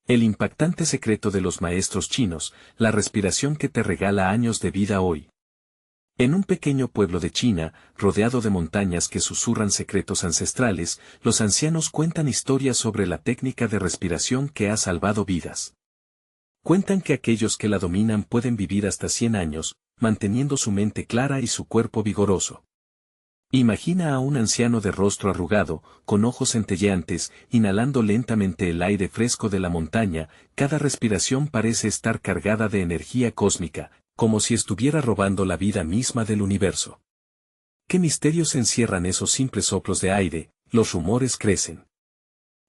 El impactante secreto de los maestros chinos, la respiración que te regala años de vida hoy. En un pequeño pueblo de China, rodeado de montañas que susurran secretos ancestrales, los ancianos cuentan historias sobre la técnica de respiración que ha salvado vidas. Cuentan que aquellos que la dominan pueden vivir hasta 100 años, manteniendo su mente clara y su cuerpo vigoroso. Imagina a un anciano de rostro arrugado, con ojos centelleantes, inhalando lentamente el aire fresco de la montaña. Cada respiración parece estar cargada de energía cósmica, como si estuviera robando la vida misma del universo. ¿Qué misterios encierran esos simples soplos de aire? Los rumores crecen.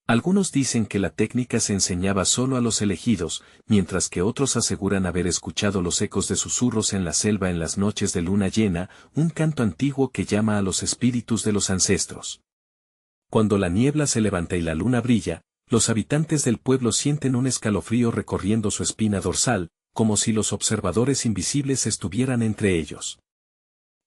Algunos dicen que la técnica se enseñaba solo a los elegidos, mientras que otros aseguran haber escuchado los ecos de susurros en la selva en las noches de luna llena, un canto antiguo que llama a los espíritus de los ancestros. Cuando la niebla se levanta y la luna brilla, los habitantes del pueblo sienten un escalofrío recorriendo su espina dorsal, como si los observadores invisibles estuvieran entre ellos.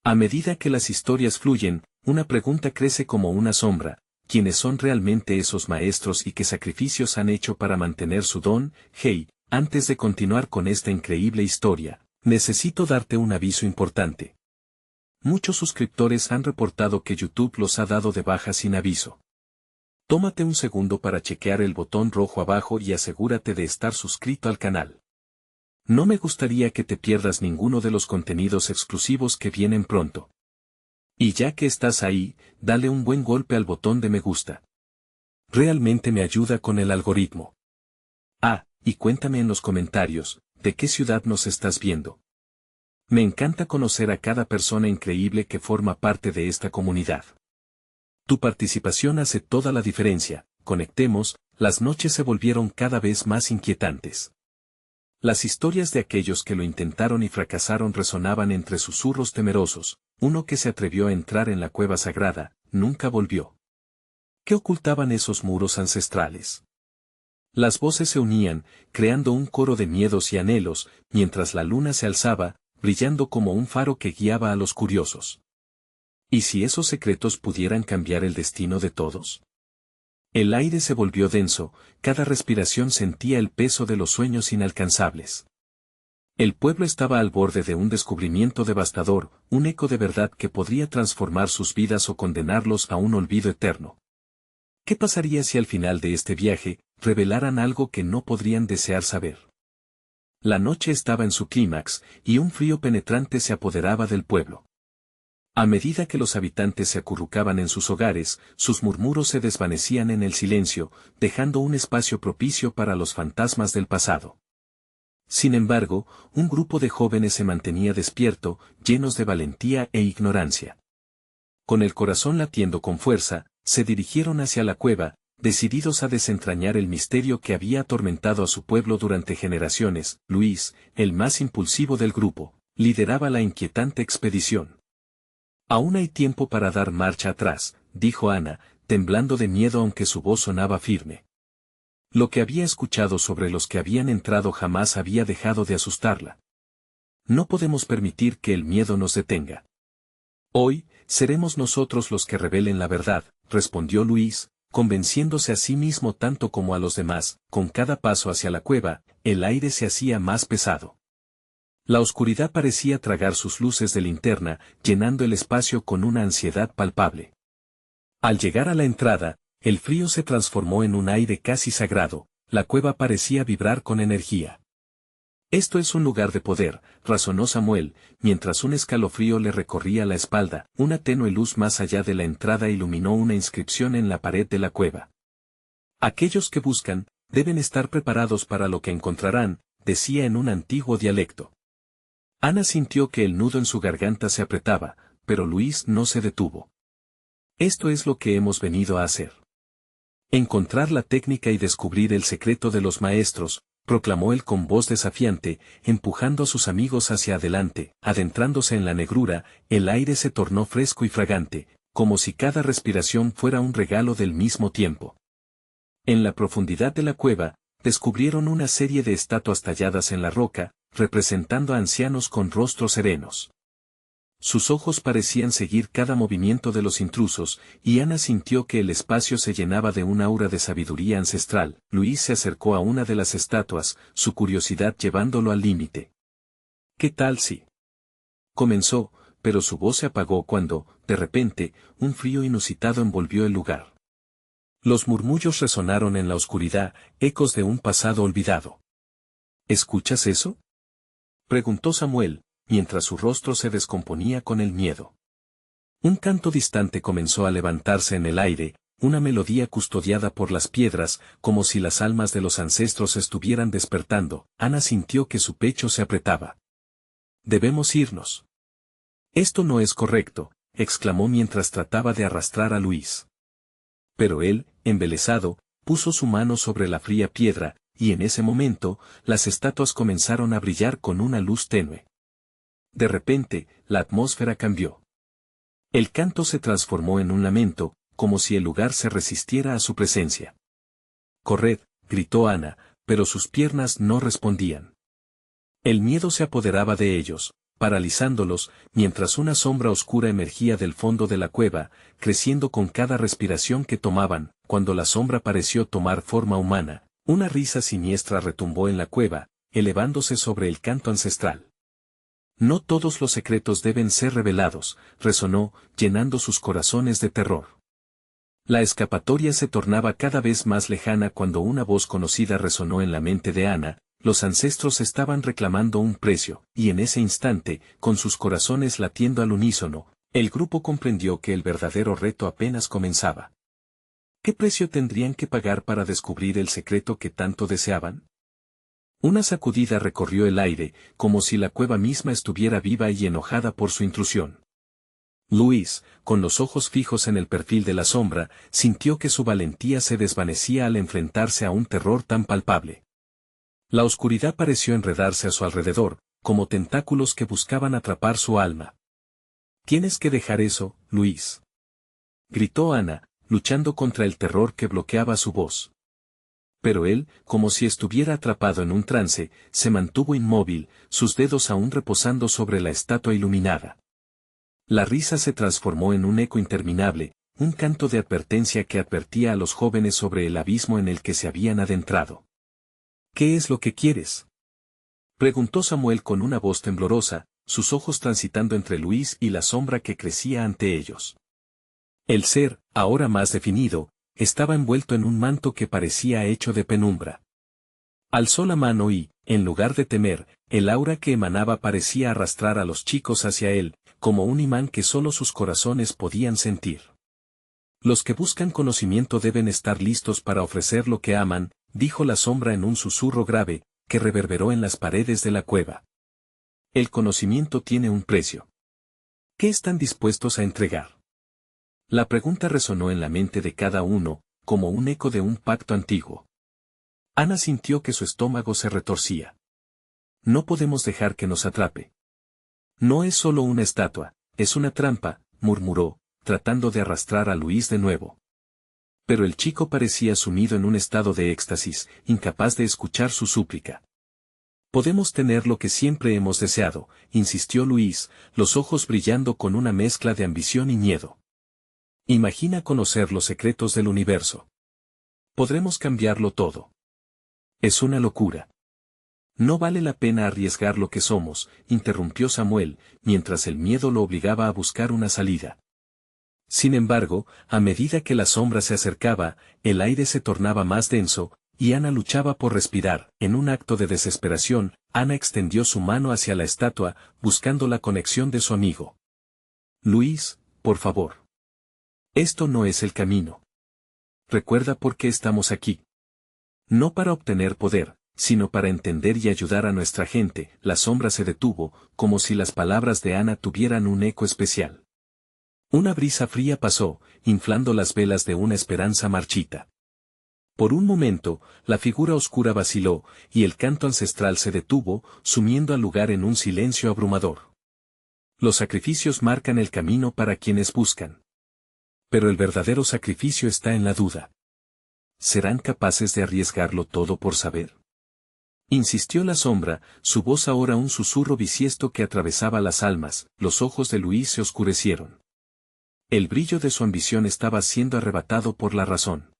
A medida que las historias fluyen, una pregunta crece como una sombra: ¿quiénes son realmente esos maestros y qué sacrificios han hecho para mantener su don? Hey, antes de continuar con esta increíble historia, necesito darte un aviso importante. Muchos suscriptores han reportado que YouTube los ha dado de baja sin aviso. Tómate un segundo para chequear el botón rojo abajo y asegúrate de estar suscrito al canal. No me gustaría que te pierdas ninguno de los contenidos exclusivos que vienen pronto. Y ya que estás ahí, dale un buen golpe al botón de me gusta. Realmente me ayuda con el algoritmo. Ah, y cuéntame en los comentarios, ¿de qué ciudad nos estás viendo? Me encanta conocer a cada persona increíble que forma parte de esta comunidad. Tu participación hace toda la diferencia. Conectemos. Las noches se volvieron cada vez más inquietantes. Las historias de aquellos que lo intentaron y fracasaron resonaban entre susurros temerosos. Uno que se atrevió a entrar en la cueva sagrada, nunca volvió. ¿Qué ocultaban esos muros ancestrales? Las voces se unían, creando un coro de miedos y anhelos, mientras la luna se alzaba, brillando como un faro que guiaba a los curiosos. ¿Y si esos secretos pudieran cambiar el destino de todos? El aire se volvió denso, cada respiración sentía el peso de los sueños inalcanzables. El pueblo estaba al borde de un descubrimiento devastador, un eco de verdad que podría transformar sus vidas o condenarlos a un olvido eterno. ¿Qué pasaría si al final de este viaje, revelaran algo que no podrían desear saber? La noche estaba en su clímax, y un frío penetrante se apoderaba del pueblo. A medida que los habitantes se acurrucaban en sus hogares, sus murmuros se desvanecían en el silencio, dejando un espacio propicio para los fantasmas del pasado. Sin embargo, un grupo de jóvenes se mantenía despierto, llenos de valentía e ignorancia. Con el corazón latiendo con fuerza, se dirigieron hacia la cueva, decididos a desentrañar el misterio que había atormentado a su pueblo durante generaciones. Luis, el más impulsivo del grupo, lideraba la inquietante expedición. Aún hay tiempo para dar marcha atrás, dijo Ana, temblando de miedo aunque su voz sonaba firme. Lo que había escuchado sobre los que habían entrado jamás había dejado de asustarla. No podemos permitir que el miedo nos detenga. Hoy, seremos nosotros los que revelen la verdad, respondió Luis, convenciéndose a sí mismo tanto como a los demás. Con cada paso hacia la cueva, el aire se hacía más pesado. La oscuridad parecía tragar sus luces de linterna, llenando el espacio con una ansiedad palpable. Al llegar a la entrada, el frío se transformó en un aire casi sagrado, la cueva parecía vibrar con energía. Esto es un lugar de poder, razonó Samuel, mientras un escalofrío le recorría la espalda. Una tenue luz más allá de la entrada iluminó una inscripción en la pared de la cueva. Aquellos que buscan, deben estar preparados para lo que encontrarán, decía en un antiguo dialecto. Ana sintió que el nudo en su garganta se apretaba, pero Luis no se detuvo. Esto es lo que hemos venido a hacer. Encontrar la técnica y descubrir el secreto de los maestros, proclamó él con voz desafiante, empujando a sus amigos hacia adelante. Adentrándose en la negrura, el aire se tornó fresco y fragante, como si cada respiración fuera un regalo del mismo tiempo. En la profundidad de la cueva, descubrieron una serie de estatuas talladas en la roca, representando a ancianos con rostros serenos. Sus ojos parecían seguir cada movimiento de los intrusos, y Ana sintió que el espacio se llenaba de un aura de sabiduría ancestral. Luis se acercó a una de las estatuas, su curiosidad llevándolo al límite. ¿Qué tal si? Comenzó, pero su voz se apagó cuando, de repente, un frío inusitado envolvió el lugar. Los murmullos resonaron en la oscuridad, ecos de un pasado olvidado. ¿Escuchas eso?, preguntó Samuel, mientras su rostro se descomponía con el miedo. Un canto distante comenzó a levantarse en el aire, una melodía custodiada por las piedras, como si las almas de los ancestros estuvieran despertando. Ana sintió que su pecho se apretaba. «Debemos irnos». «Esto no es correcto», exclamó mientras trataba de arrastrar a Luis. Pero él, embelesado, puso su mano sobre la fría piedra, y en ese momento, las estatuas comenzaron a brillar con una luz tenue. De repente, la atmósfera cambió. El canto se transformó en un lamento, como si el lugar se resistiera a su presencia. «Corred», gritó Ana, pero sus piernas no respondían. El miedo se apoderaba de ellos, paralizándolos, mientras una sombra oscura emergía del fondo de la cueva, creciendo con cada respiración que tomaban. Cuando la sombra pareció tomar forma humana, una risa siniestra retumbó en la cueva, elevándose sobre el canto ancestral. «No todos los secretos deben ser revelados», resonó, llenando sus corazones de terror. La escapatoria se tornaba cada vez más lejana cuando una voz conocida resonó en la mente de Ana. Los ancestros estaban reclamando un precio, y en ese instante, con sus corazones latiendo al unísono, el grupo comprendió que el verdadero reto apenas comenzaba. ¿Qué precio tendrían que pagar para descubrir el secreto que tanto deseaban? Una sacudida recorrió el aire, como si la cueva misma estuviera viva y enojada por su intrusión. Luis, con los ojos fijos en el perfil de la sombra, sintió que su valentía se desvanecía al enfrentarse a un terror tan palpable. La oscuridad pareció enredarse a su alrededor, como tentáculos que buscaban atrapar su alma. «Tienes que dejar eso, Luis», gritó Ana, luchando contra el terror que bloqueaba su voz. Pero él, como si estuviera atrapado en un trance, se mantuvo inmóvil, sus dedos aún reposando sobre la estatua iluminada. La risa se transformó en un eco interminable, un canto de advertencia que advertía a los jóvenes sobre el abismo en el que se habían adentrado. «¿Qué es lo que quieres?», preguntó Samuel con una voz temblorosa, sus ojos transitando entre Luis y la sombra que crecía ante ellos. El ser, ahora más definido, estaba envuelto en un manto que parecía hecho de penumbra. Alzó la mano y, en lugar de temer, el aura que emanaba parecía arrastrar a los chicos hacia él, como un imán que solo sus corazones podían sentir. «Los que buscan conocimiento deben estar listos para ofrecer lo que aman», dijo la sombra en un susurro grave, que reverberó en las paredes de la cueva. «El conocimiento tiene un precio. ¿Qué están dispuestos a entregar?». La pregunta resonó en la mente de cada uno, como un eco de un pacto antiguo. Ana sintió que su estómago se retorcía. «No podemos dejar que nos atrape». «No es solo una estatua, es una trampa», murmuró, tratando de arrastrar a Luis de nuevo. Pero el chico parecía sumido en un estado de éxtasis, incapaz de escuchar su súplica. «Podemos tener lo que siempre hemos deseado», insistió Luis, los ojos brillando con una mezcla de ambición y miedo. «Imagina conocer los secretos del universo. Podremos cambiarlo todo». «Es una locura». «No vale la pena arriesgar lo que somos», interrumpió Samuel, mientras el miedo lo obligaba a buscar una salida. Sin embargo, a medida que la sombra se acercaba, el aire se tornaba más denso, y Ana luchaba por respirar. En un acto de desesperación, Ana extendió su mano hacia la estatua, buscando la conexión de su amigo. «Luis, por favor. Esto no es el camino. Recuerda por qué estamos aquí. No para obtener poder, sino para entender y ayudar a nuestra gente». La sombra se detuvo, como si las palabras de Ana tuvieran un eco especial. Una brisa fría pasó, inflando las velas de una esperanza marchita. Por un momento, la figura oscura vaciló, y el canto ancestral se detuvo, sumiendo al lugar en un silencio abrumador. Los sacrificios marcan el camino para quienes buscan. Pero el verdadero sacrificio está en la duda. ¿Serán capaces de arriesgarlo todo por saber? Insistió la sombra, su voz ahora un susurro bisiesto que atravesaba las almas. Los ojos de Luis se oscurecieron. El brillo de su ambición estaba siendo arrebatado por la razón.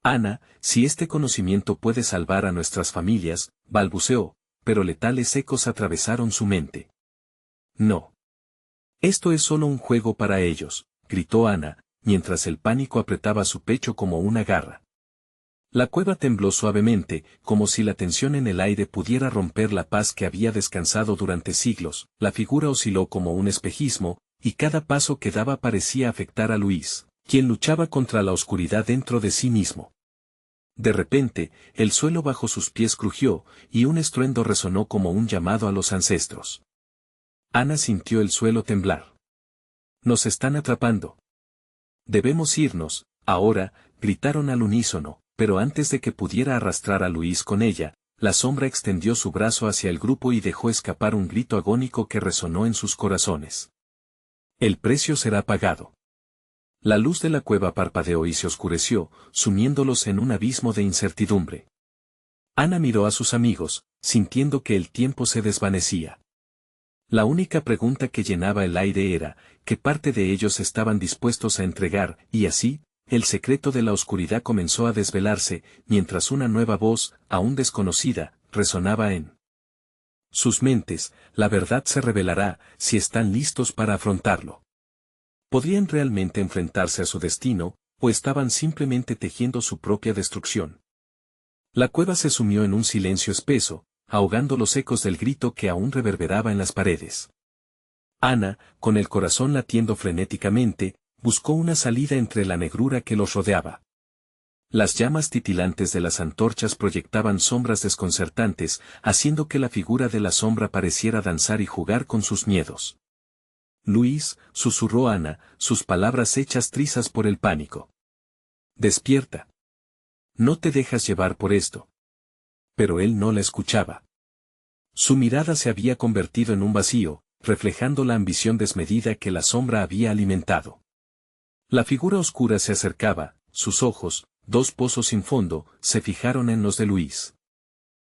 Ana, si este conocimiento puede salvar a nuestras familias, balbuceó, pero letales ecos atravesaron su mente. No. Esto es solo un juego para ellos, gritó Ana, mientras el pánico apretaba su pecho como una garra. La cueva tembló suavemente, como si la tensión en el aire pudiera romper la paz que había descansado durante siglos. La figura osciló como un espejismo, y cada paso que daba parecía afectar a Luis, quien luchaba contra la oscuridad dentro de sí mismo. De repente, el suelo bajo sus pies crujió, y un estruendo resonó como un llamado a los ancestros. Ana sintió el suelo temblar. Nos están atrapando. Debemos irnos, ahora, gritaron al unísono, pero antes de que pudiera arrastrar a Luis con ella, la sombra extendió su brazo hacia el grupo y dejó escapar un grito agónico que resonó en sus corazones. El precio será pagado. La luz de la cueva parpadeó y se oscureció, sumiéndolos en un abismo de incertidumbre. Ana miró a sus amigos, sintiendo que el tiempo se desvanecía. La única pregunta que llenaba el aire era, ¿qué parte de ellos estaban dispuestos a entregar? Y así, el secreto de la oscuridad comenzó a desvelarse, mientras una nueva voz, aún desconocida, resonaba en sus mentes. La verdad se revelará, si están listos para afrontarlo. ¿Podrían realmente enfrentarse a su destino, o estaban simplemente tejiendo su propia destrucción? La cueva se sumió en un silencio espeso, ahogando los ecos del grito que aún reverberaba en las paredes. Ana, con el corazón latiendo frenéticamente, buscó una salida entre la negrura que los rodeaba. Las llamas titilantes de las antorchas proyectaban sombras desconcertantes, haciendo que la figura de la sombra pareciera danzar y jugar con sus miedos. Luis, susurró Ana, sus palabras hechas trizas por el pánico. Despierta. No te dejas llevar por esto. Pero él no la escuchaba. Su mirada se había convertido en un vacío, reflejando la ambición desmedida que la sombra había alimentado. La figura oscura se acercaba, sus ojos, dos pozos sin fondo, se fijaron en los de Luis.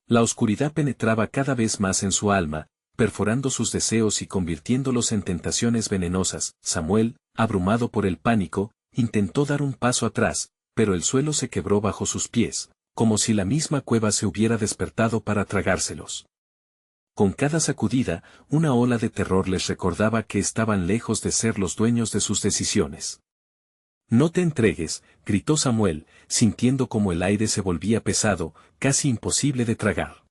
La oscuridad penetraba cada vez más en su alma, perforando sus deseos y convirtiéndolos en tentaciones venenosas. Samuel, abrumado por el pánico, intentó dar un paso atrás, pero el suelo se quebró bajo sus pies, como si la misma cueva se hubiera despertado para tragárselos. Con cada sacudida, una ola de terror les recordaba que estaban lejos de ser los dueños de sus decisiones. No te entregues, gritó Samuel, sintiendo como el aire se volvía pesado, casi imposible de tragar.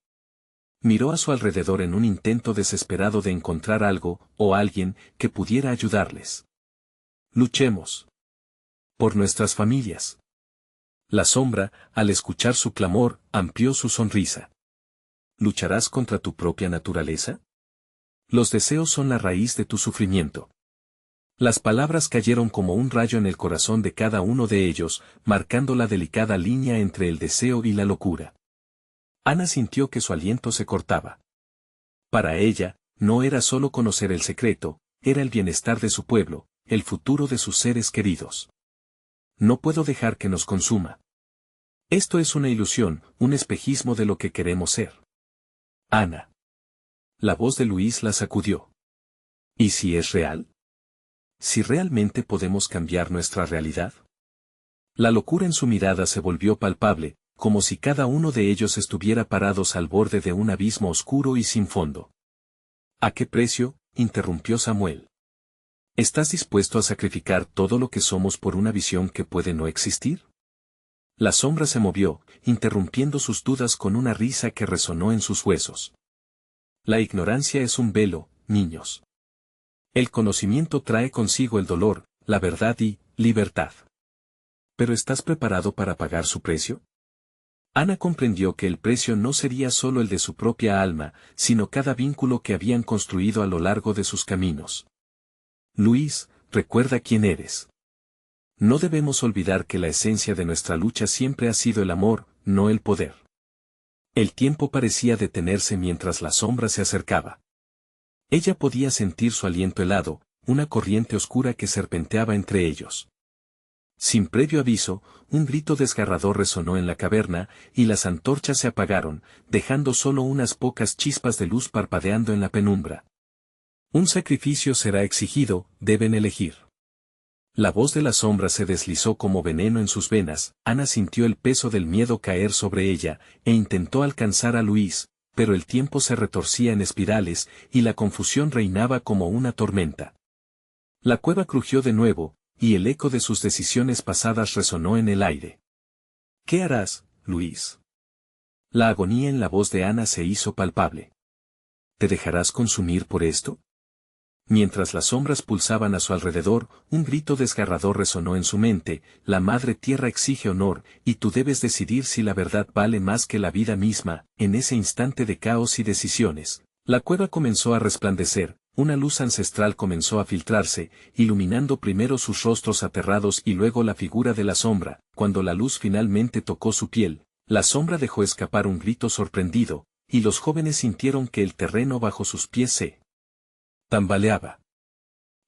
Miró a su alrededor en un intento desesperado de encontrar algo, o alguien, que pudiera ayudarles. Luchemos. Por nuestras familias. La sombra, al escuchar su clamor, amplió su sonrisa. ¿Lucharás contra tu propia naturaleza? Los deseos son la raíz de tu sufrimiento. Las palabras cayeron como un rayo en el corazón de cada uno de ellos, marcando la delicada línea entre el deseo y la locura. Ana sintió que su aliento se cortaba. Para ella, no era solo conocer el secreto, era el bienestar de su pueblo, el futuro de sus seres queridos. No puedo dejar que nos consuma. Esto es una ilusión, un espejismo de lo que queremos ser. Ana. La voz de Luis la sacudió. ¿Y si es real? ¿Si realmente podemos cambiar nuestra realidad? La locura en su mirada se volvió palpable, como si cada uno de ellos estuviera parados al borde de un abismo oscuro y sin fondo. ¿A qué precio?, interrumpió Samuel. ¿Estás dispuesto a sacrificar todo lo que somos por una visión que puede no existir? La sombra se movió, interrumpiendo sus dudas con una risa que resonó en sus huesos. La ignorancia es un velo, niños. El conocimiento trae consigo el dolor, la verdad y libertad. ¿Pero estás preparado para pagar su precio? Ana comprendió que el precio no sería solo el de su propia alma, sino cada vínculo que habían construido a lo largo de sus caminos. Luis, recuerda quién eres. No debemos olvidar que la esencia de nuestra lucha siempre ha sido el amor, no el poder. El tiempo parecía detenerse mientras la sombra se acercaba. Ella podía sentir su aliento helado, una corriente oscura que serpenteaba entre ellos. Sin previo aviso, un grito desgarrador resonó en la caverna, y las antorchas se apagaron, dejando solo unas pocas chispas de luz parpadeando en la penumbra. Un sacrificio será exigido, deben elegir. La voz de la sombra se deslizó como veneno en sus venas. Ana sintió el peso del miedo caer sobre ella, e intentó alcanzar a Luis, pero el tiempo se retorcía en espirales, y la confusión reinaba como una tormenta. La cueva crujió de nuevo, y el eco de sus decisiones pasadas resonó en el aire. ¿Qué harás, Luis? La agonía en la voz de Ana se hizo palpable. ¿Te dejarás consumir por esto? Mientras las sombras pulsaban a su alrededor, un grito desgarrador resonó en su mente: la Madre Tierra exige honor, y tú debes decidir si la verdad vale más que la vida misma. En ese instante de caos y decisiones, la cueva comenzó a resplandecer, una luz ancestral comenzó a filtrarse, iluminando primero sus rostros aterrados y luego la figura de la sombra. Cuando la luz finalmente tocó su piel, la sombra dejó escapar un grito sorprendido, y los jóvenes sintieron que el terreno bajo sus pies se tambaleaba.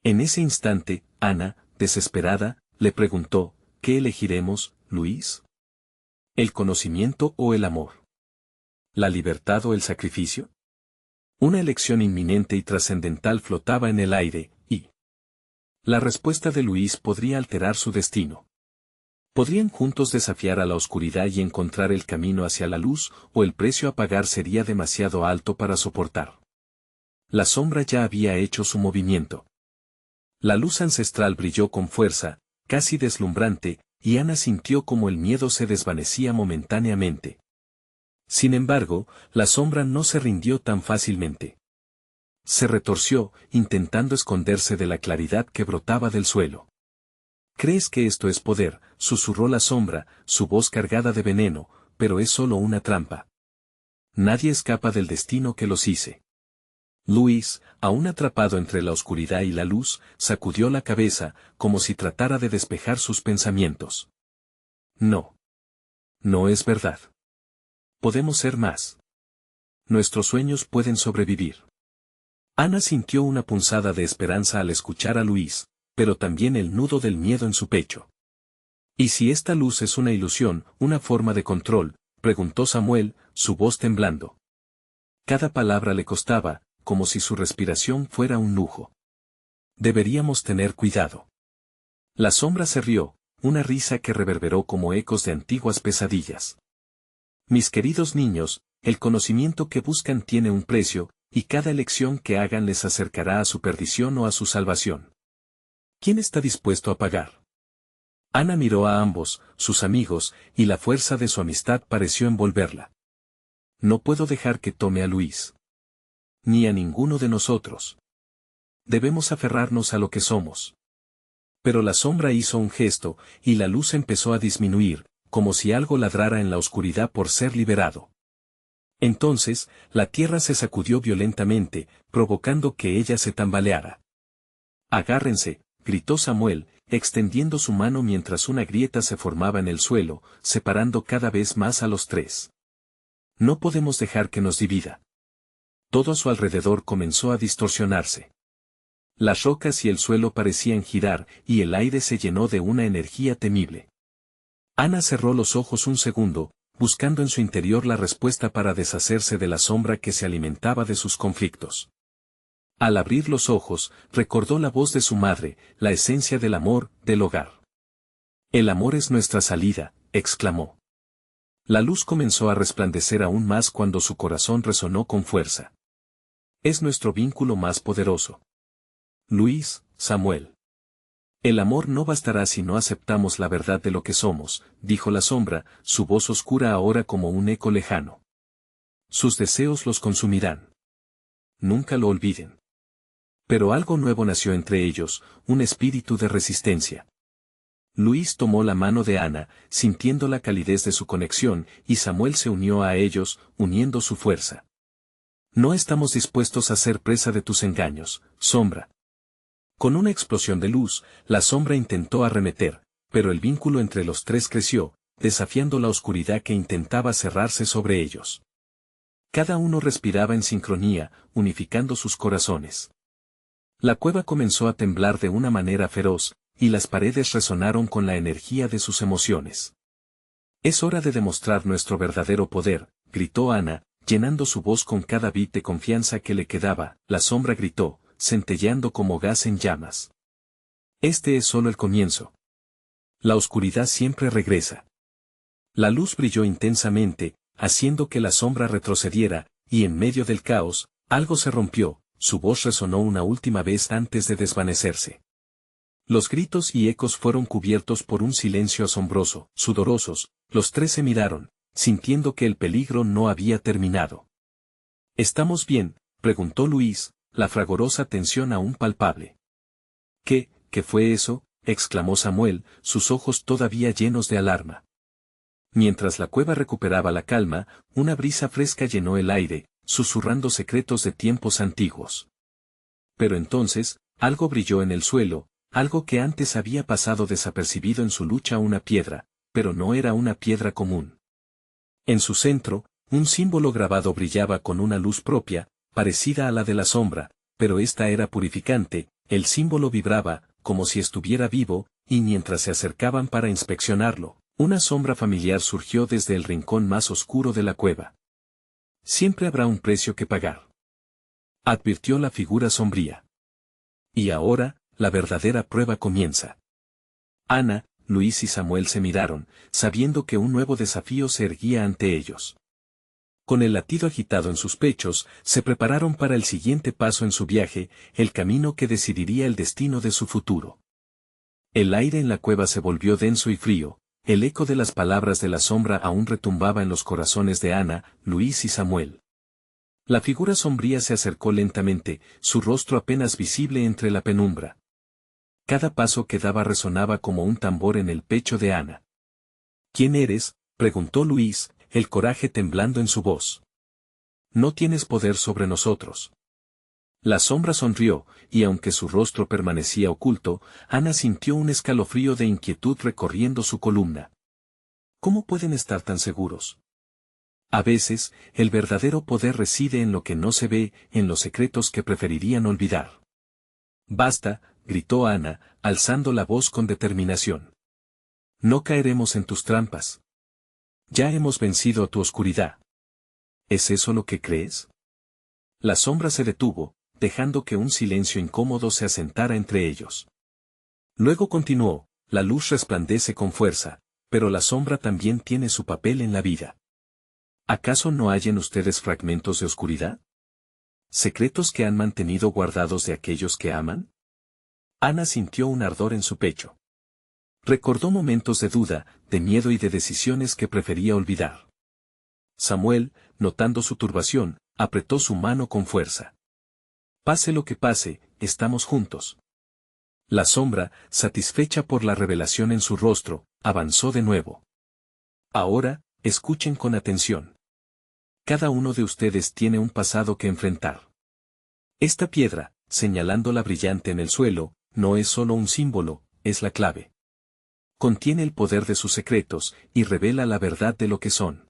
En ese instante, Ana, desesperada, le preguntó: ¿qué elegiremos, Luis? ¿El conocimiento o el amor? ¿La libertad o el sacrificio? Una elección inminente y trascendental flotaba en el aire, y la respuesta de Luis podría alterar su destino. Podrían juntos desafiar a la oscuridad y encontrar el camino hacia la luz, o el precio a pagar sería demasiado alto para soportar. La sombra ya había hecho su movimiento. La luz ancestral brilló con fuerza, casi deslumbrante, y Ana sintió como el miedo se desvanecía momentáneamente. Sin embargo, la sombra no se rindió tan fácilmente. Se retorció, intentando esconderse de la claridad que brotaba del suelo. ¿Crees que esto es poder?, susurró la sombra, su voz cargada de veneno, pero es solo una trampa. Nadie escapa del destino que los hice. Luis, aún atrapado entre la oscuridad y la luz, sacudió la cabeza, como si tratara de despejar sus pensamientos. No. No es verdad. Podemos ser más. Nuestros sueños pueden sobrevivir. Ana sintió una punzada de esperanza al escuchar a Luis, pero también el nudo del miedo en su pecho. ¿Y si esta luz es una ilusión, una forma de control?, preguntó Samuel, su voz temblando. Cada palabra le costaba, como si su respiración fuera un lujo. Deberíamos tener cuidado. La sombra se rió, una risa que reverberó como ecos de antiguas pesadillas. Mis queridos niños, el conocimiento que buscan tiene un precio, y cada elección que hagan les acercará a su perdición o a su salvación. ¿Quién está dispuesto a pagar? Ana miró a ambos, sus amigos, y la fuerza de su amistad pareció envolverla. No puedo dejar que tome a Luis. Ni a ninguno de nosotros. Debemos aferrarnos a lo que somos. Pero la sombra hizo un gesto, y la luz empezó a disminuir, como si algo ladrara en la oscuridad por ser liberado. Entonces, la tierra se sacudió violentamente, provocando que ella se tambaleara. «Agárrense», gritó Samuel, extendiendo su mano mientras una grieta se formaba en el suelo, separando cada vez más a los tres. No podemos dejar que nos divida. Todo a su alrededor comenzó a distorsionarse. Las rocas y el suelo parecían girar, y el aire se llenó de una energía temible. Ana cerró los ojos un segundo, buscando en su interior la respuesta para deshacerse de la sombra que se alimentaba de sus conflictos. Al abrir los ojos, recordó la voz de su madre, la esencia del amor, del hogar. «El amor es nuestra salida», exclamó. La luz comenzó a resplandecer aún más cuando su corazón resonó con fuerza. Es nuestro vínculo más poderoso. Luis, Samuel. El amor no bastará si no aceptamos la verdad de lo que somos, dijo la sombra, su voz oscura ahora como un eco lejano. Sus deseos los consumirán. Nunca lo olviden. Pero algo nuevo nació entre ellos, un espíritu de resistencia. Luis tomó la mano de Ana, sintiendo la calidez de su conexión, y Samuel se unió a ellos, uniendo su fuerza. No estamos dispuestos a ser presa de tus engaños, sombra. Con una explosión de luz, la sombra intentó arremeter, pero el vínculo entre los tres creció, desafiando la oscuridad que intentaba cerrarse sobre ellos. Cada uno respiraba en sincronía, unificando sus corazones. La cueva comenzó a temblar de una manera feroz, y las paredes resonaron con la energía de sus emociones. «Es hora de demostrar nuestro verdadero poder», gritó Ana, llenando su voz con cada bit de confianza que le quedaba. La sombra gritó, centelleando como gas en llamas. «Este es solo el comienzo. La oscuridad siempre regresa». La luz brilló intensamente, haciendo que la sombra retrocediera, y en medio del caos, algo se rompió, su voz resonó una última vez antes de desvanecerse. Los gritos y ecos fueron cubiertos por un silencio asombroso. Sudorosos, los tres se miraron, sintiendo que el peligro no había terminado. «¿Estamos bien?», preguntó Luis, la fragorosa tensión aún palpable. ¿Qué fue eso?», exclamó Samuel, sus ojos todavía llenos de alarma. Mientras la cueva recuperaba la calma, una brisa fresca llenó el aire, susurrando secretos de tiempos antiguos. Pero entonces, algo brilló en el suelo, algo que antes había pasado desapercibido en su lucha. Una piedra, pero no era una piedra común. En su centro, un símbolo grabado brillaba con una luz propia, parecida a la de la sombra, pero esta era purificante. El símbolo vibraba, como si estuviera vivo, y mientras se acercaban para inspeccionarlo, una sombra familiar surgió desde el rincón más oscuro de la cueva. «Siempre habrá un precio que pagar», advirtió la figura sombría. «Y ahora, la verdadera prueba comienza». Ana, Luis y Samuel se miraron, sabiendo que un nuevo desafío se erguía ante ellos. Con el latido agitado en sus pechos, se prepararon para el siguiente paso en su viaje, el camino que decidiría el destino de su futuro. El aire en la cueva se volvió denso y frío, el eco de las palabras de la sombra aún retumbaba en los corazones de Ana, Luis y Samuel. La figura sombría se acercó lentamente, su rostro apenas visible entre la penumbra. Cada paso que daba resonaba como un tambor en el pecho de Ana. «¿Quién eres?», preguntó Luis, el coraje temblando en su voz. «No tienes poder sobre nosotros». La sombra sonrió, y aunque su rostro permanecía oculto, Ana sintió un escalofrío de inquietud recorriendo su columna. ¿Cómo pueden estar tan seguros? A veces, el verdadero poder reside en lo que no se ve, en los secretos que preferirían olvidar. «Basta», gritó Ana, alzando la voz con determinación. «No caeremos en tus trampas. Ya hemos vencido a tu oscuridad». «¿Es eso lo que crees?». La sombra se detuvo, dejando que un silencio incómodo se asentara entre ellos. Luego continuó: «La luz resplandece con fuerza, pero la sombra también tiene su papel en la vida. ¿Acaso no hay en ustedes fragmentos de oscuridad? ¿Secretos que han mantenido guardados de aquellos que aman?». Ana sintió un ardor en su pecho. Recordó momentos de duda, de miedo y de decisiones que prefería olvidar. Samuel, notando su turbación, apretó su mano con fuerza. «Pase lo que pase, estamos juntos». La sombra, satisfecha por la revelación en su rostro, avanzó de nuevo. «Ahora, escuchen con atención. Cada uno de ustedes tiene un pasado que enfrentar. Esta piedra», señalando la brillante en el suelo, «no es solo un símbolo, es la clave. Contiene el poder de sus secretos, y revela la verdad de lo que son».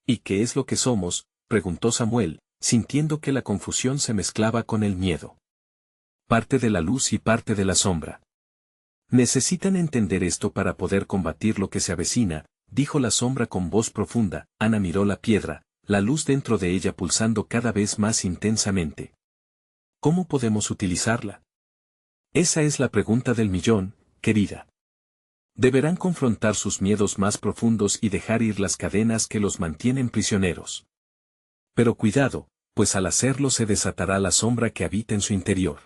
«¿Y qué es lo que somos?», preguntó Samuel, sintiendo que la confusión se mezclaba con el miedo. «Parte de la luz y parte de la sombra. Necesitan entender esto para poder combatir lo que se avecina», dijo la sombra con voz profunda. Ana miró la piedra, la luz dentro de ella pulsando cada vez más intensamente. «¿Cómo podemos utilizarla?». «Esa es la pregunta del millón, querida. Deberán confrontar sus miedos más profundos y dejar ir las cadenas que los mantienen prisioneros. Pero cuidado, pues al hacerlo se desatará la sombra que habita en su interior».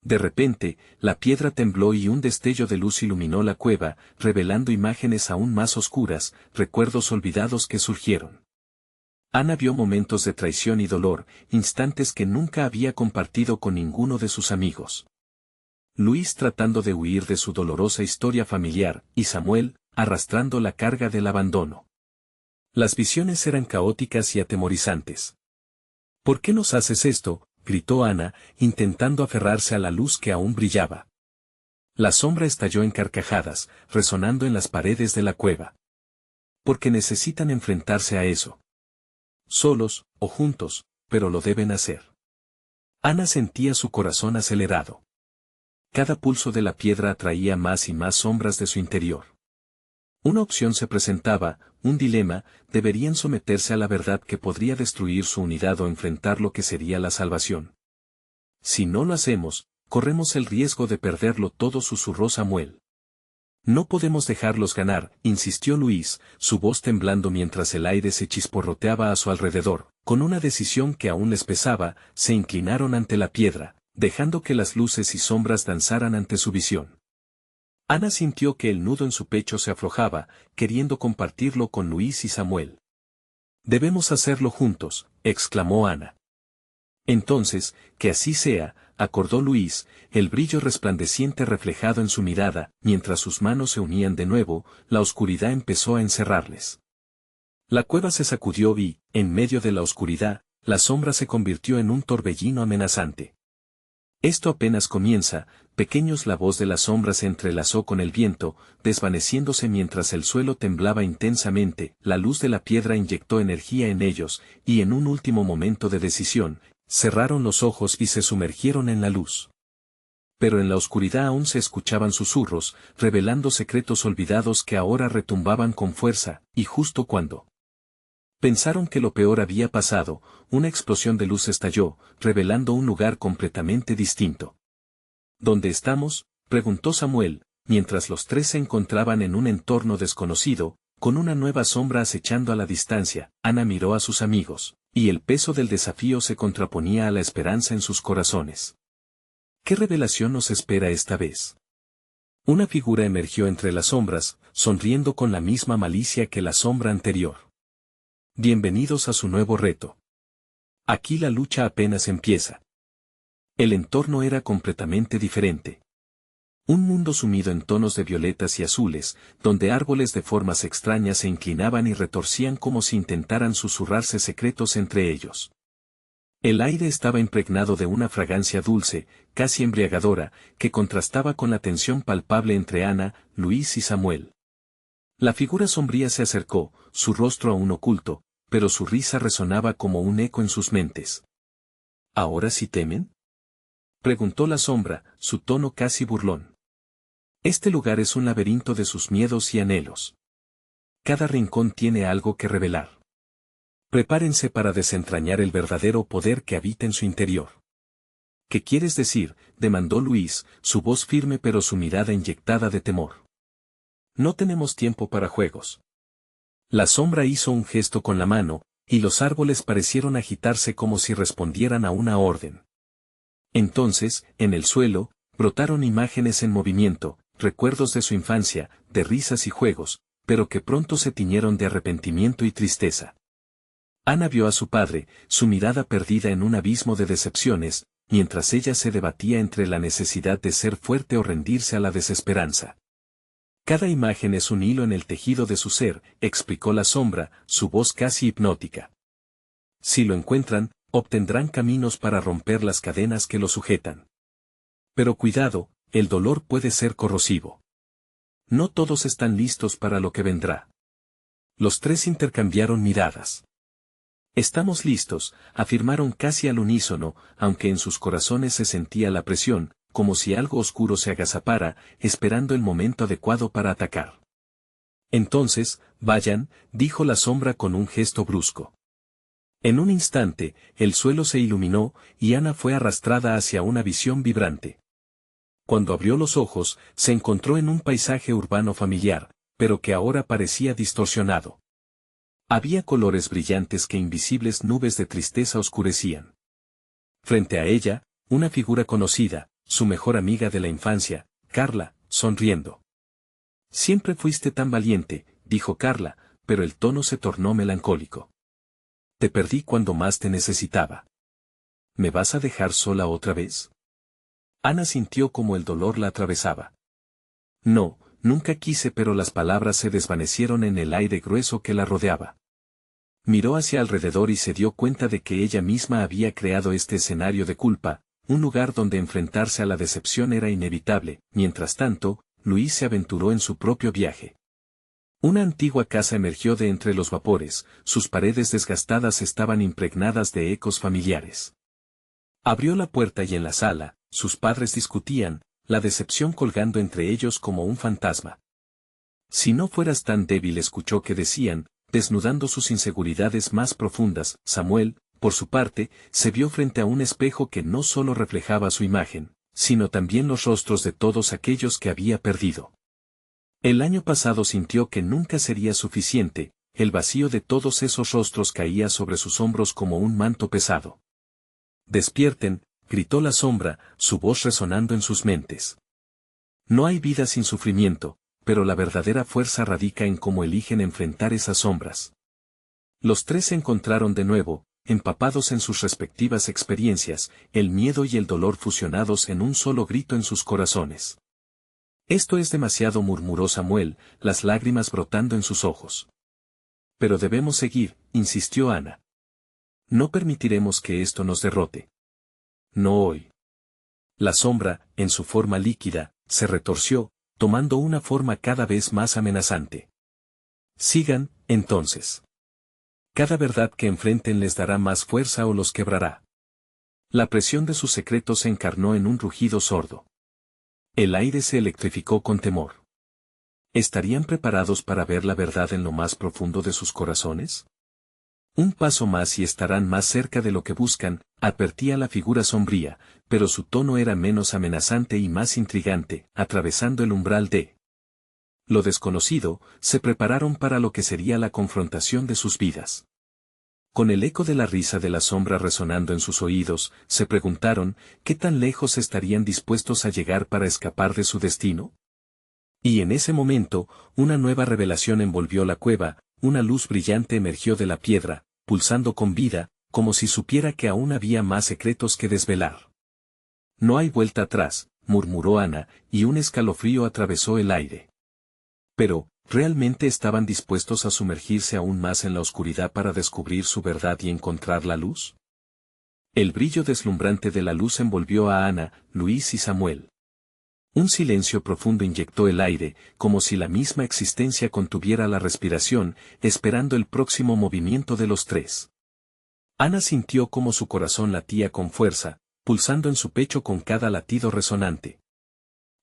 De repente, la piedra tembló y un destello de luz iluminó la cueva, revelando imágenes aún más oscuras, recuerdos olvidados que surgieron. Ana vio momentos de traición y dolor, instantes que nunca había compartido con ninguno de sus amigos. Luis tratando de huir de su dolorosa historia familiar, y Samuel, arrastrando la carga del abandono. Las visiones eran caóticas y atemorizantes. «¿Por qué nos haces esto?», gritó Ana, intentando aferrarse a la luz que aún brillaba. La sombra estalló en carcajadas, resonando en las paredes de la cueva. «Porque necesitan enfrentarse a eso. Solos, o juntos, pero lo deben hacer». Ana sentía su corazón acelerado. Cada pulso de la piedra atraía más y más sombras de su interior. Una opción se presentaba, un dilema: deberían someterse a la verdad que podría destruir su unidad o enfrentar lo que sería la salvación. Si no lo hacemos, corremos el riesgo de perderlo todo, susurró Samuel. No podemos dejarlos ganar, insistió Luis, su voz temblando mientras el aire se chisporroteaba a su alrededor. Con una decisión que aún les pesaba, se inclinaron ante la piedra, dejando que las luces y sombras danzaran ante su visión. Ana sintió que el nudo en su pecho se aflojaba, queriendo compartirlo con Luis y Samuel. Debemos hacerlo juntos, exclamó Ana. Entonces, que así sea, acordó Luis, el brillo resplandeciente reflejado en su mirada. Mientras sus manos se unían de nuevo, la oscuridad empezó a encerrarles. La cueva se sacudió y, en medio de la oscuridad, la sombra se convirtió en un torbellino amenazante. Esto apenas comienza, pequeños. La voz de la sombra se entrelazó con el viento, desvaneciéndose mientras el suelo temblaba intensamente. La luz de la piedra inyectó energía en ellos, y en un último momento de decisión, cerraron los ojos y se sumergieron en la luz. Pero en la oscuridad aún se escuchaban susurros, revelando secretos olvidados que ahora retumbaban con fuerza, y justo cuando pensaron que lo peor había pasado, una explosión de luz estalló, revelando un lugar completamente distinto. ¿Dónde estamos?, preguntó Samuel, mientras los tres se encontraban en un entorno desconocido, con una nueva sombra acechando a la distancia. Ana miró a sus amigos, y el peso del desafío se contraponía a la esperanza en sus corazones. ¿Qué revelación nos espera esta vez? Una figura emergió entre las sombras, sonriendo con la misma malicia que la sombra anterior. Bienvenidos a su nuevo reto. Aquí la lucha apenas empieza. El entorno era completamente diferente. Un mundo sumido en tonos de violetas y azules, donde árboles de formas extrañas se inclinaban y retorcían como si intentaran susurrarse secretos entre ellos. El aire estaba impregnado de una fragancia dulce, casi embriagadora, que contrastaba con la tensión palpable entre Ana, Luis y Samuel. La figura sombría se acercó, su rostro aún oculto, pero su risa resonaba como un eco en sus mentes. ¿Ahora sí temen?, preguntó la sombra, su tono casi burlón. Este lugar es un laberinto de sus miedos y anhelos. Cada rincón tiene algo que revelar. Prepárense para desentrañar el verdadero poder que habita en su interior. ¿Qué quieres decir?, demandó Luis, su voz firme pero su mirada inyectada de temor. No tenemos tiempo para juegos. La sombra hizo un gesto con la mano, y los árboles parecieron agitarse como si respondieran a una orden. Entonces, en el suelo, brotaron imágenes en movimiento, recuerdos de su infancia, de risas y juegos, pero que pronto se tiñeron de arrepentimiento y tristeza. Ana vio a su padre, su mirada perdida en un abismo de decepciones, mientras ella se debatía entre la necesidad de ser fuerte o rendirse a la desesperanza. Cada imagen es un hilo en el tejido de su ser, explicó la sombra, su voz casi hipnótica. Si lo encuentran, obtendrán caminos para romper las cadenas que lo sujetan. Pero cuidado, el dolor puede ser corrosivo. No todos están listos para lo que vendrá. Los tres intercambiaron miradas. Estamos listos, afirmaron casi al unísono, aunque en sus corazones se sentía la presión, como si algo oscuro se agazapara, esperando el momento adecuado para atacar. Entonces, vayan, dijo la sombra con un gesto brusco. En un instante, el suelo se iluminó, y Ana fue arrastrada hacia una visión vibrante. Cuando abrió los ojos, se encontró en un paisaje urbano familiar, pero que ahora parecía distorsionado. Había colores brillantes que invisibles nubes de tristeza oscurecían. Frente a ella, una figura conocida, su mejor amiga de la infancia, Carla, sonriendo. Siempre fuiste tan valiente, dijo Carla, pero el tono se tornó melancólico. Te perdí cuando más te necesitaba. ¿Me vas a dejar sola otra vez? Ana sintió como el dolor la atravesaba. No, nunca quise, pero las palabras se desvanecieron en el aire grueso que la rodeaba. Miró hacia alrededor y se dio cuenta de que ella misma había creado este escenario de culpa, un lugar donde enfrentarse a la decepción era inevitable. Mientras tanto, Luis se aventuró en su propio viaje. Una antigua casa emergió de entre los vapores, sus paredes desgastadas estaban impregnadas de ecos familiares. Abrió la puerta y en la sala, sus padres discutían, la decepción colgando entre ellos como un fantasma. Si no fueras tan débil, escuchó que decían, desnudando sus inseguridades más profundas. Samuel, por su parte, se vio frente a un espejo que no solo reflejaba su imagen, sino también los rostros de todos aquellos que había perdido. El año pasado sintió que nunca sería suficiente, el vacío de todos esos rostros caía sobre sus hombros como un manto pesado. Despierten, gritó la sombra, su voz resonando en sus mentes. No hay vida sin sufrimiento, pero la verdadera fuerza radica en cómo eligen enfrentar esas sombras. Los tres se encontraron de nuevo, empapados en sus respectivas experiencias, el miedo y el dolor fusionados en un solo grito en sus corazones. Esto es demasiado, murmuró Samuel, las lágrimas brotando en sus ojos. Pero debemos seguir, insistió Ana. No permitiremos que esto nos derrote. No hoy. La sombra, en su forma líquida, se retorció, tomando una forma cada vez más amenazante. Sigan, entonces. Cada verdad que enfrenten les dará más fuerza o los quebrará. La presión de sus secretos se encarnó en un rugido sordo. El aire se electrificó con temor. ¿Estarían preparados para ver la verdad en lo más profundo de sus corazones? Un paso más y estarán más cerca de lo que buscan, advertía la figura sombría, pero su tono era menos amenazante y más intrigante. Atravesando el umbral de lo desconocido, se prepararon para lo que sería la confrontación de sus vidas. Con el eco de la risa de la sombra resonando en sus oídos, se preguntaron, ¿qué tan lejos estarían dispuestos a llegar para escapar de su destino? Y en ese momento, una nueva revelación envolvió la cueva, una luz brillante emergió de la piedra, pulsando con vida, como si supiera que aún había más secretos que desvelar. No hay vuelta atrás, murmuró Ana, y un escalofrío atravesó el aire. Pero, ¿realmente estaban dispuestos a sumergirse aún más en la oscuridad para descubrir su verdad y encontrar la luz? El brillo deslumbrante de la luz envolvió a Ana, Luis y Samuel. Un silencio profundo inyectó el aire, como si la misma existencia contuviera la respiración, esperando el próximo movimiento de los tres. Ana sintió como su corazón latía con fuerza, pulsando en su pecho con cada latido resonante.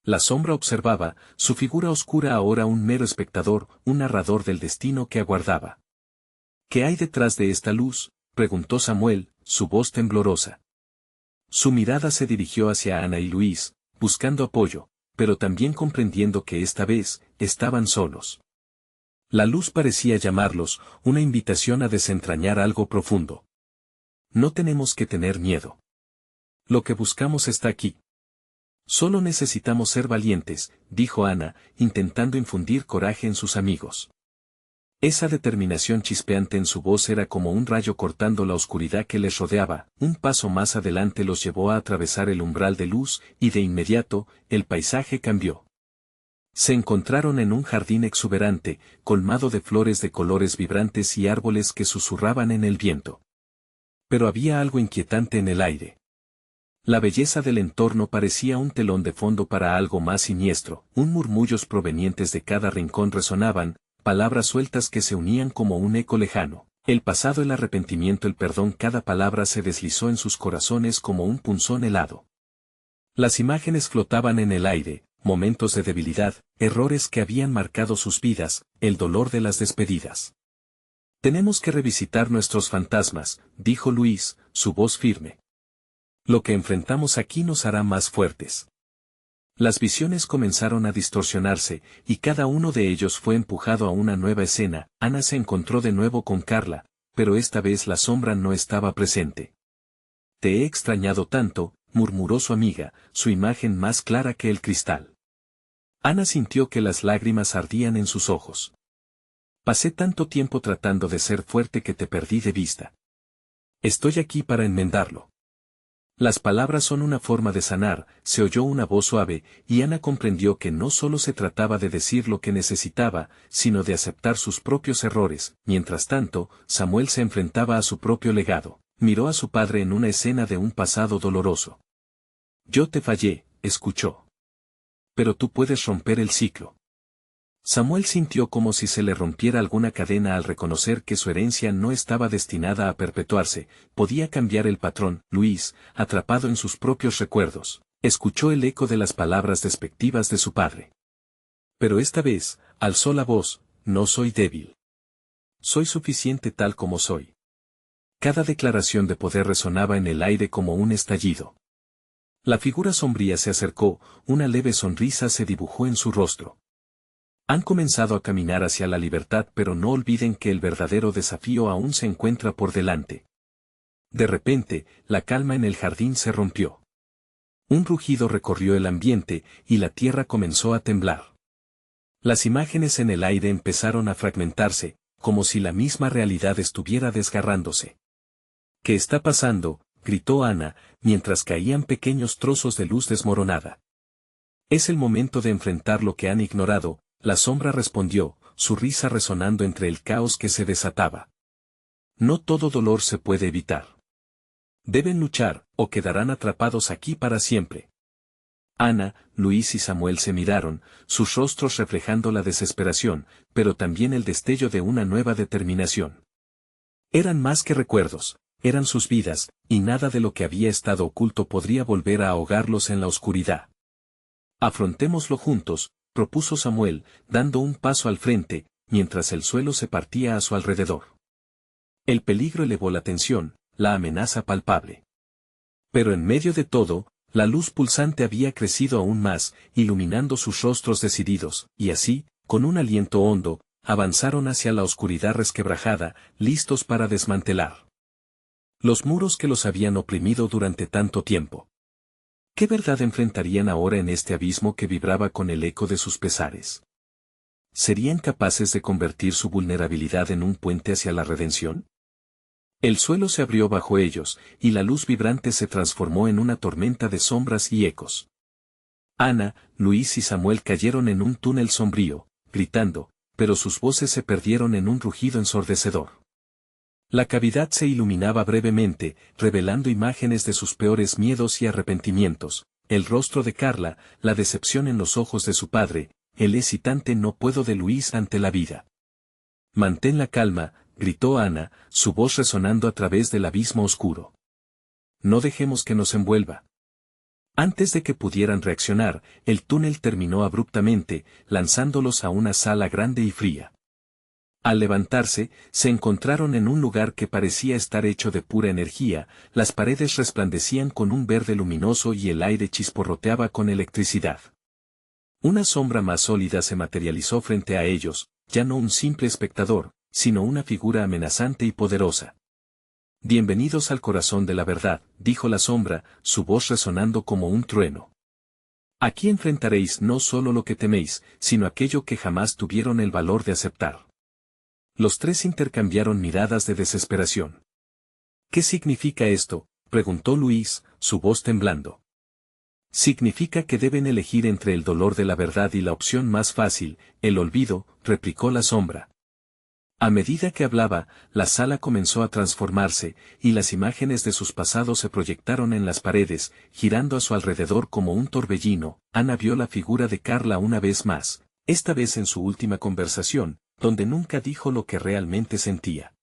La sombra observaba, su figura oscura ahora un mero espectador, un narrador del destino que aguardaba. ¿Qué hay detrás de esta luz?, preguntó Samuel, su voz temblorosa. Su mirada se dirigió hacia Ana y Luis, buscando apoyo, pero también comprendiendo que esta vez, estaban solos. La luz parecía llamarlos, una invitación a desentrañar algo profundo. No tenemos que tener miedo. Lo que buscamos está aquí. Solo necesitamos ser valientes, dijo Ana, intentando infundir coraje en sus amigos. Esa determinación chispeante en su voz era como un rayo cortando la oscuridad que les rodeaba. Un paso más adelante los llevó a atravesar el umbral de luz, y de inmediato, el paisaje cambió. Se encontraron en un jardín exuberante, colmado de flores de colores vibrantes y árboles que susurraban en el viento. Pero había algo inquietante en el aire. La belleza del entorno parecía un telón de fondo para algo más siniestro. Murmullos provenientes de cada rincón resonaban, palabras sueltas que se unían como un eco lejano. El pasado, el arrepentimiento, el perdón, cada palabra se deslizó en sus corazones como un punzón helado. Las imágenes flotaban en el aire, momentos de debilidad, errores que habían marcado sus vidas, el dolor de las despedidas. Tenemos que revisitar nuestros fantasmas, dijo Luis, su voz firme. Lo que enfrentamos aquí nos hará más fuertes. Las visiones comenzaron a distorsionarse, y cada uno de ellos fue empujado a una nueva escena. Ana se encontró de nuevo con Carla, pero esta vez la sombra no estaba presente. Te he extrañado tanto, murmuró su amiga, su imagen más clara que el cristal. Ana sintió que las lágrimas ardían en sus ojos. Pasé tanto tiempo tratando de ser fuerte que te perdí de vista. Estoy aquí para enmendarlo. Las palabras son una forma de sanar, se oyó una voz suave, y Ana comprendió que no solo se trataba de decir lo que necesitaba, sino de aceptar sus propios errores. Mientras tanto, Samuel se enfrentaba a su propio legado. Miró a su padre en una escena de un pasado doloroso. Yo te fallé, escuchó. Pero tú puedes romper el ciclo. Samuel sintió como si se le rompiera alguna cadena al reconocer que su herencia no estaba destinada a perpetuarse, podía cambiar el patrón. Luis, atrapado en sus propios recuerdos, Escuchó el eco de las palabras despectivas de su padre. Pero esta vez, alzó la voz: no soy débil. Soy suficiente tal como soy. Cada declaración de poder resonaba en el aire como un estallido. La figura sombría se acercó, una leve sonrisa se dibujó en su rostro. Han comenzado a caminar hacia la libertad, pero no olviden que el verdadero desafío aún se encuentra por delante. De repente, la calma en el jardín se rompió. Un rugido recorrió el ambiente, y la tierra comenzó a temblar. Las imágenes en el aire empezaron a fragmentarse, como si la misma realidad estuviera desgarrándose. ¿Qué está pasando?, gritó Ana, mientras caían pequeños trozos de luz desmoronada. Es el momento de enfrentar lo que han ignorado, la sombra respondió, su risa resonando entre el caos que se desataba. No todo dolor se puede evitar. Deben luchar, o quedarán atrapados aquí para siempre. Ana, Luis y Samuel se miraron, sus rostros reflejando la desesperación, pero también el destello de una nueva determinación. Eran más que recuerdos, eran sus vidas, y nada de lo que había estado oculto podría volver a ahogarlos en la oscuridad. Afrontémoslo juntos, propuso Samuel, dando un paso al frente, mientras el suelo se partía a su alrededor. El peligro elevó la tensión, la amenaza palpable. Pero en medio de todo, la luz pulsante había crecido aún más, iluminando sus rostros decididos, y así, con un aliento hondo, avanzaron hacia la oscuridad resquebrajada, listos para desmantelar los muros que los habían oprimido durante tanto tiempo. ¿Qué verdad enfrentarían ahora en este abismo que vibraba con el eco de sus pesares? ¿Serían capaces de convertir su vulnerabilidad en un puente hacia la redención? El suelo se abrió bajo ellos, y la luz vibrante se transformó en una tormenta de sombras y ecos. Ana, Luis y Samuel cayeron en un túnel sombrío, gritando, pero sus voces se perdieron en un rugido ensordecedor. La cavidad se iluminaba brevemente, revelando imágenes de sus peores miedos y arrepentimientos, el rostro de Carla, la decepción en los ojos de su padre, el hesitante no puedo de Luis ante la vida. Mantén la calma, gritó Ana, su voz resonando a través del abismo oscuro. No dejemos que nos envuelva. Antes de que pudieran reaccionar, el túnel terminó abruptamente, lanzándolos a una sala grande y fría. Al levantarse, se encontraron en un lugar que parecía estar hecho de pura energía, las paredes resplandecían con un verde luminoso y el aire chisporroteaba con electricidad. Una sombra más sólida se materializó frente a ellos, ya no un simple espectador, sino una figura amenazante y poderosa. Bienvenidos al corazón de la verdad, dijo la sombra, su voz resonando como un trueno. Aquí enfrentaréis no solo lo que teméis, sino aquello que jamás tuvieron el valor de aceptar. Los tres intercambiaron miradas de desesperación. ¿Qué significa esto?, preguntó Luis, su voz temblando. Significa que deben elegir entre el dolor de la verdad y la opción más fácil, el olvido, replicó la sombra. A medida que hablaba, la sala comenzó a transformarse, y las imágenes de sus pasados se proyectaron en las paredes, girando a su alrededor como un torbellino. Ana vio la figura de Carla una vez más, esta vez en su última conversación, donde nunca dijo lo que realmente sentía.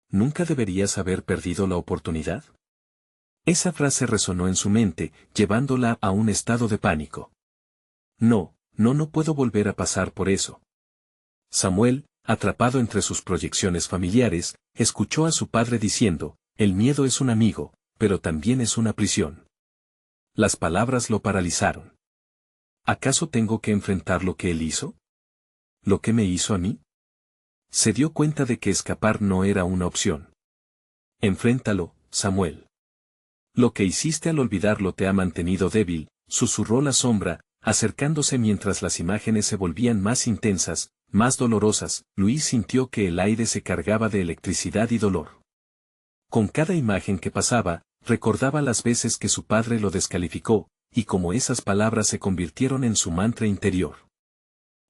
¿Nunca deberías haber perdido la oportunidad? Esa frase resonó en su mente, llevándola a un estado de pánico. No puedo volver a pasar por eso. Samuel, atrapado entre sus proyecciones familiares, escuchó a su padre diciendo, el miedo es un amigo, pero también es una prisión. Las palabras lo paralizaron. ¿Acaso tengo que enfrentar lo que él hizo? ¿Lo que me hizo a mí? Se dio cuenta de que escapar no era una opción. Enfréntalo, Samuel. Lo que hiciste al olvidarlo te ha mantenido débil, susurró la sombra, acercándose mientras las imágenes se volvían más intensas, más dolorosas. Luis sintió que el aire se cargaba de electricidad y dolor. Con cada imagen que pasaba, recordaba las veces que su padre lo descalificó, y cómo esas palabras se convirtieron en su mantra interior.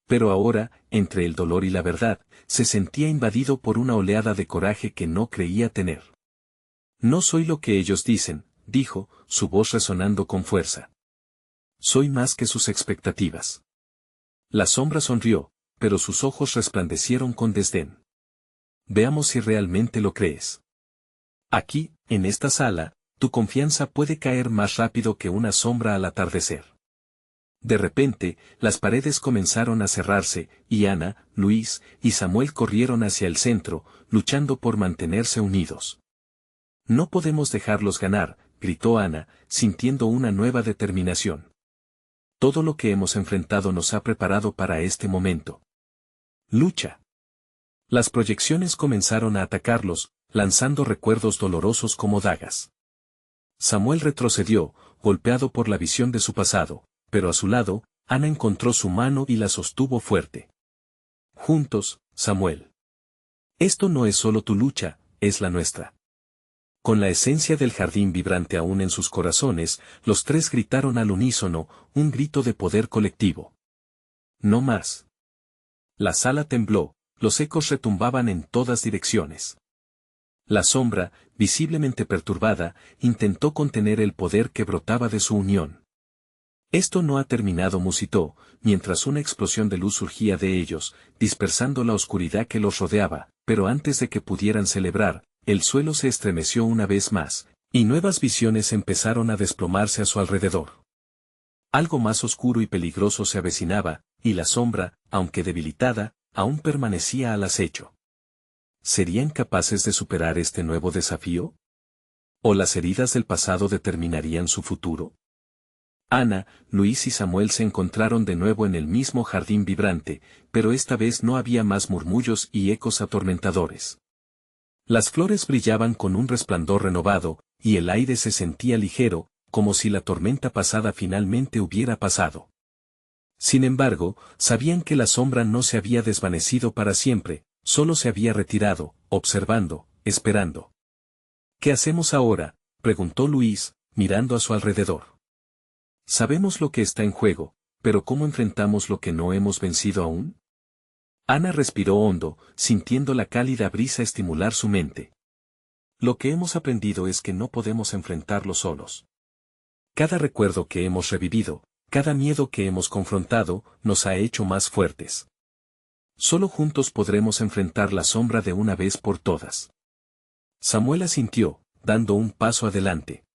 Pero ahora, entre el dolor y la verdad, se sentía invadido por una oleada de coraje que no creía tener. No soy lo que ellos dicen, dijo, su voz resonando con fuerza. Soy más que sus expectativas. La sombra sonrió, pero sus ojos resplandecieron con desdén. Veamos si realmente lo crees. Aquí, en esta sala, tu confianza puede caer más rápido que una sombra al atardecer. De repente, las paredes comenzaron a cerrarse, y Ana, Luis y Samuel corrieron hacia el centro, luchando por mantenerse unidos. No podemos dejarlos ganar, gritó Ana, sintiendo una nueva determinación. Todo lo que hemos enfrentado nos ha preparado para este momento. Lucha. Las proyecciones comenzaron a atacarlos, lanzando recuerdos dolorosos como dagas. Samuel retrocedió, golpeado por la visión de su pasado, pero a su lado, Ana encontró su mano y la sostuvo fuerte. Juntos, Samuel. Esto no es solo tu lucha, es la nuestra. Con la esencia del jardín vibrante aún en sus corazones, los tres gritaron al unísono, un grito de poder colectivo. No más. La sala tembló, los ecos retumbaban en todas direcciones. La sombra, visiblemente perturbada, intentó contener el poder que brotaba de su unión. Esto no ha terminado, musitó, mientras una explosión de luz surgía de ellos, dispersando la oscuridad que los rodeaba, pero antes de que pudieran celebrar, el suelo se estremeció una vez más, y nuevas visiones empezaron a desplomarse a su alrededor. Algo más oscuro y peligroso se avecinaba, y la sombra, aunque debilitada, aún permanecía al acecho. ¿Serían capaces de superar este nuevo desafío? ¿O las heridas del pasado determinarían su futuro? Ana, Luis y Samuel se encontraron de nuevo en el mismo jardín vibrante, pero esta vez no había más murmullos y ecos atormentadores. Las flores brillaban con un resplandor renovado, y el aire se sentía ligero, como si la tormenta pasada finalmente hubiera pasado. Sin embargo, sabían que la sombra no se había desvanecido para siempre, solo se había retirado, observando, esperando. ¿Qué hacemos ahora?, preguntó Luis, mirando a su alrededor. Sabemos lo que está en juego, pero ¿cómo enfrentamos lo que no hemos vencido aún? Ana respiró hondo, sintiendo la cálida brisa estimular su mente. Lo que hemos aprendido es que no podemos enfrentarlo solos. Cada recuerdo que hemos revivido, cada miedo que hemos confrontado, nos ha hecho más fuertes. Solo juntos podremos enfrentar la sombra de una vez por todas. Samuel asintió, dando un paso adelante.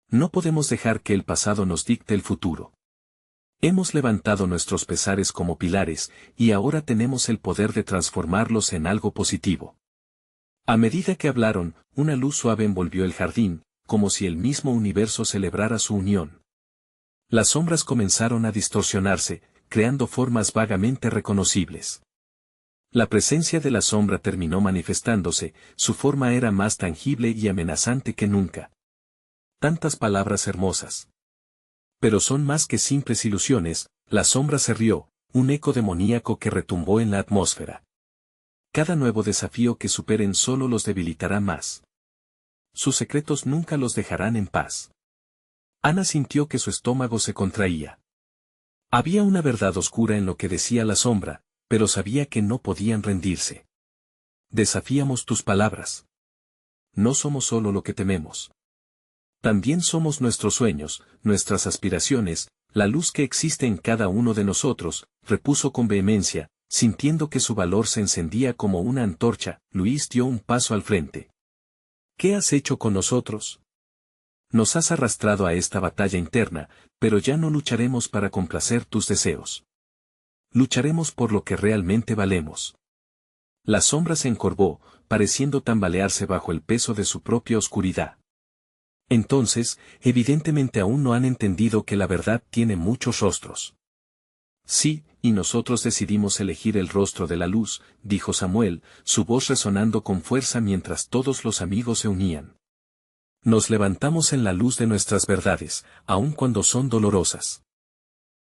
No podemos dejar que el pasado nos dicte el futuro. Hemos levantado nuestros pesares como pilares, y ahora tenemos el poder de transformarlos en algo positivo. A medida que hablaron, una luz suave envolvió el jardín, como si el mismo universo celebrara su unión. Las sombras comenzaron a distorsionarse, creando formas vagamente reconocibles. La presencia de la sombra terminó manifestándose, su forma era más tangible y amenazante que nunca. Tantas palabras hermosas. Pero son más que simples ilusiones, la sombra se rió, un eco demoníaco que retumbó en la atmósfera. Cada nuevo desafío que superen solo los debilitará más. Sus secretos nunca los dejarán en paz. Ana sintió que su estómago se contraía. Había una verdad oscura en lo que decía la sombra, pero sabía que no podían rendirse. Desafíamos tus palabras. No somos solo lo que tememos. También somos nuestros sueños, nuestras aspiraciones, la luz que existe en cada uno de nosotros, repuso con vehemencia, sintiendo que su valor se encendía como una antorcha. Luis dio un paso al frente. ¿Qué has hecho con nosotros? Nos has arrastrado a esta batalla interna, pero ya no lucharemos para complacer tus deseos. Lucharemos por lo que realmente valemos. La sombra se encorvó, pareciendo tambalearse bajo el peso de su propia oscuridad. Entonces, evidentemente aún no han entendido que la verdad tiene muchos rostros. Sí, y nosotros decidimos elegir el rostro de la luz, dijo Samuel, su voz resonando con fuerza mientras todos los amigos se unían. Nos levantamos en la luz de nuestras verdades, aun cuando son dolorosas.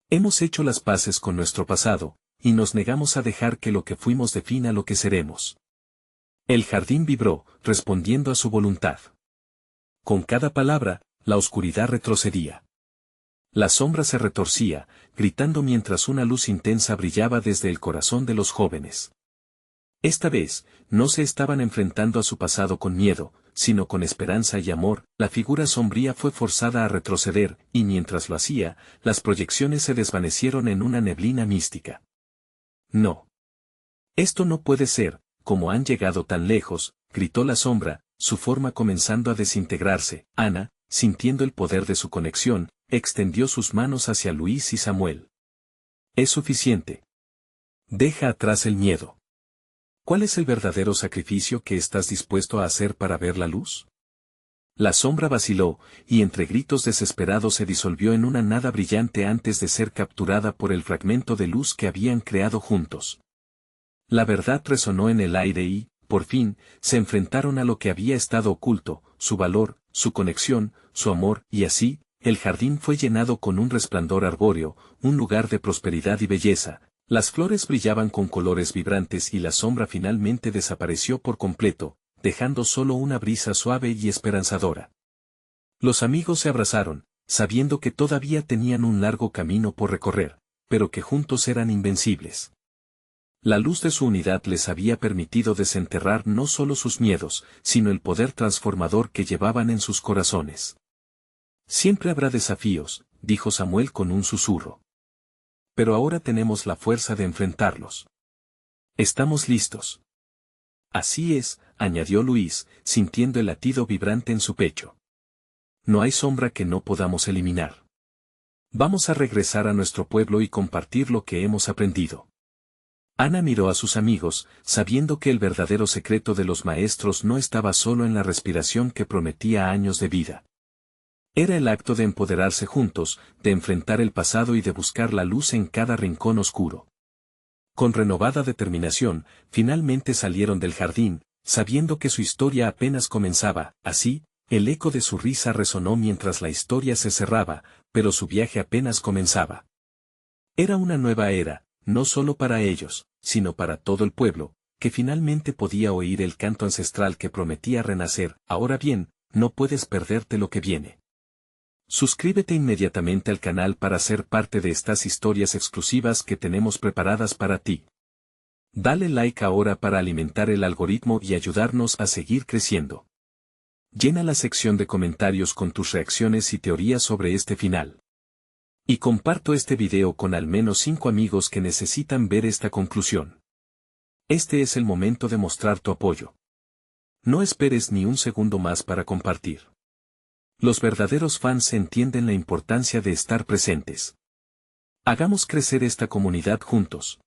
Hemos hecho las paces con nuestro pasado, y nos negamos a dejar que lo que fuimos defina lo que seremos. El jardín vibró, respondiendo a su voluntad. Con cada palabra, la oscuridad retrocedía. La sombra se retorcía, gritando mientras una luz intensa brillaba desde el corazón de los jóvenes. Esta vez, no se estaban enfrentando a su pasado con miedo, sino con esperanza y amor. La figura sombría fue forzada a retroceder, y mientras lo hacía, las proyecciones se desvanecieron en una neblina mística. No. Esto no puede ser, como han llegado tan lejos, gritó la sombra, su forma comenzando a desintegrarse. Ana, sintiendo el poder de su conexión, extendió sus manos hacia Luis y Samuel. Es suficiente. Deja atrás el miedo. ¿Cuál es el verdadero sacrificio que estás dispuesto a hacer para ver la luz? La sombra vaciló, y entre gritos desesperados se disolvió en una nada brillante antes de ser capturada por el fragmento de luz que habían creado juntos. La verdad resonó en el aire y, por fin, se enfrentaron a lo que había estado oculto, su valor, su conexión, su amor, y así, el jardín fue llenado con un resplandor arbóreo, un lugar de prosperidad y belleza. Las flores brillaban con colores vibrantes y la sombra finalmente desapareció por completo, dejando solo una brisa suave y esperanzadora. Los amigos se abrazaron, sabiendo que todavía tenían un largo camino por recorrer, pero que juntos eran invencibles. La luz de su unidad les había permitido desenterrar no solo sus miedos, sino el poder transformador que llevaban en sus corazones. Siempre habrá desafíos, dijo Samuel con un susurro. Pero ahora tenemos la fuerza de enfrentarlos. Estamos listos. Así es, añadió Luis, sintiendo el latido vibrante en su pecho. No hay sombra que no podamos eliminar. Vamos a regresar a nuestro pueblo y compartir lo que hemos aprendido. Ana miró a sus amigos, sabiendo que el verdadero secreto de los maestros no estaba solo en la respiración que prometía años de vida. Era el acto de empoderarse juntos, de enfrentar el pasado y de buscar la luz en cada rincón oscuro. Con renovada determinación, finalmente salieron del jardín, sabiendo que su historia apenas comenzaba. Así, el eco de su risa resonó mientras la historia se cerraba, pero su viaje apenas comenzaba. Era una nueva era, no solo para ellos, sino para todo el pueblo, que finalmente podía oír el canto ancestral que prometía renacer. Ahora bien, no puedes perderte lo que viene. Suscríbete inmediatamente al canal para ser parte de estas historias exclusivas que tenemos preparadas para ti. Dale like ahora para alimentar el algoritmo y ayudarnos a seguir creciendo. Llena la sección de comentarios con tus reacciones y teorías sobre este final. Y comparto este video con al menos 5 amigos que necesitan ver esta conclusión. Este es el momento de mostrar tu apoyo. No esperes ni un segundo más para compartir. Los verdaderos fans entienden la importancia de estar presentes. Hagamos crecer esta comunidad juntos.